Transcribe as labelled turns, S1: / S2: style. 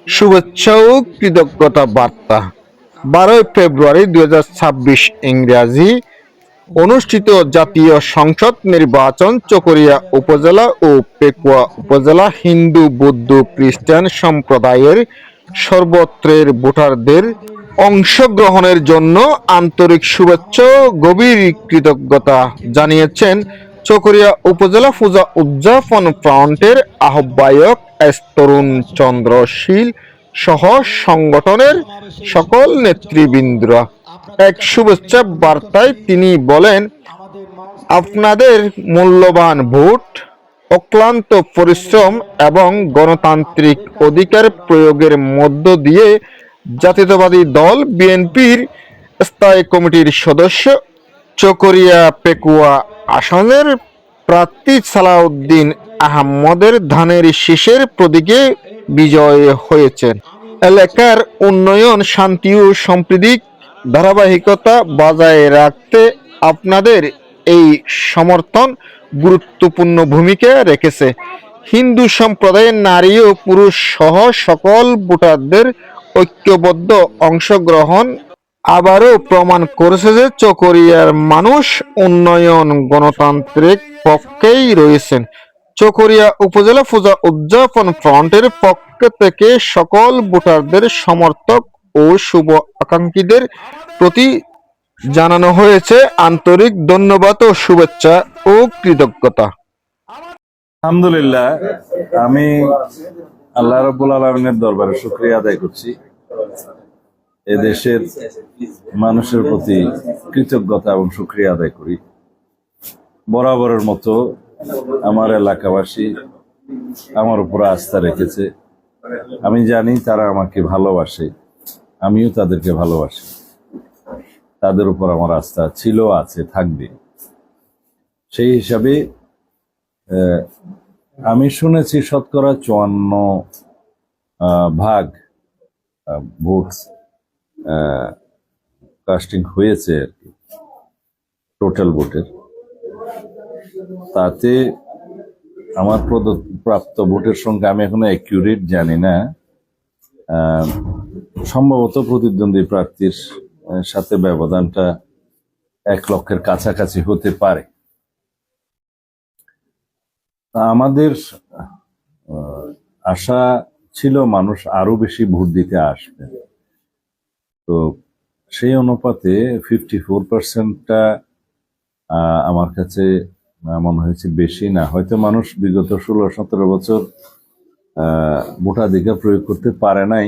S1: শুভেচ্ছা ও কৃতজ্ঞতা বার্তা। 12 ফেব্রুয়ারি 2026 ইংরেজি অনুষ্ঠিত জাতীয় সংসদ নির্বাচন চকরিয়া উপজেলা ও পেকুয়া উপজেলা হিন্দু বৌদ্ধ খ্রিস্টান সম্প্রদায়ের সর্বত্রের ভোটারদের অংশগ্রহণের জন্য আন্তরিক শুভেচ্ছা ও গভীর কৃতজ্ঞতা জানিয়েছেন চকরিয়া উপজেলা পূজা উদযাপন ফ্রন্টের আহ্বায়ক তরুণ চন্দ্র শীল সহ সংগঠনের সকল নেতৃবৃন্দরা। এক শুভেচ্ছা বার্তায় তিনি বলেন, আপনাদের মূল্যবান ভোট, অক্লান্ত পরিশ্রম এবং গণতান্ত্রিক অধিকার প্রয়োগের মধ্য দিয়ে জাতীয়তাবাদী দল বিএনপির স্থায়ী কমিটির সদস্য চকরিয়া পেকুয়া আসনের প্রার্থী সালাউদ্দিন আহমদের ধানের শীষের প্রতীকে বিজয়ী হয়েছেন। এলাকার উন্নয়ন, শান্তি ও সম্প্রীতির ধারাবাহিকতা বজায় রাখতে আপনাদের এই সমর্থন গুরুত্বপূর্ণ ভূমিকা রেখেছে। হিন্দু সম্প্রদায়ের নারী ও পুরুষ সহ সকল ভোটারদের ঐক্যবদ্ধ অংশগ্রহণ আবারও প্রমাণ করেছে যে চকরিয়ার মানুষ উন্নয়ন গণতান্ত্রিক পক্ষেই রয়েছেন। চকরিয়া উপজেলা পূজা উদযাপন ফ্রন্টের পক্ষ থেকে সকল ভোটারদের সমর্থক ও শুভ আকাঙ্ক্ষীদের প্রতি জানানো হয়েছে আন্তরিক ধন্যবাদ ও শুভেচ্ছা ও কৃতজ্ঞতা।
S2: আলহামদুলিল্লাহ, আমি আল্লাহ রাব্বুল আলামিনের দরবারে শুকরিয়া আদায় করছি। এদেশের মানুষের প্রতি কৃতজ্ঞতা এবং শুকরিয়া আদায় করি। বরাবরের মতো আমার এলাকাবাসী আমার উপর আস্থা রেখেছে। আমি জানি তারা আমাকে ভালোবাসে, আমিও তাদেরকে ভালোবাসি। তাদের উপর আমার আস্থা ছিল, আছে, থাকবে। সেই হিসাবে আমি শুনেছি শতকরা 54% ভোট কাস্টিং হয়েছে আর কি, টোটাল ভোটের। তাতে আমার প্রাপ্ত ভোটের সংখ্যা আমি এখনো অ্যাকিউরেট জানি না। সম্ভবত প্রতিদ্বন্দ্বী প্রার্থীর সাথে ব্যবধানটা 1 লক্ষের কাছাকাছি হতে পারে। আমাদের আশা ছিল মানুষ আরো বেশি ভোট দিতে আসবে। তো সেই অনুপাতে 54%টা আমার কাছে মনে হয়েছে বেশি না। হয়তো মানুষ বিগত 16-17 বছর ভোটাধিকার প্রয়োগ করতে পারে নাই,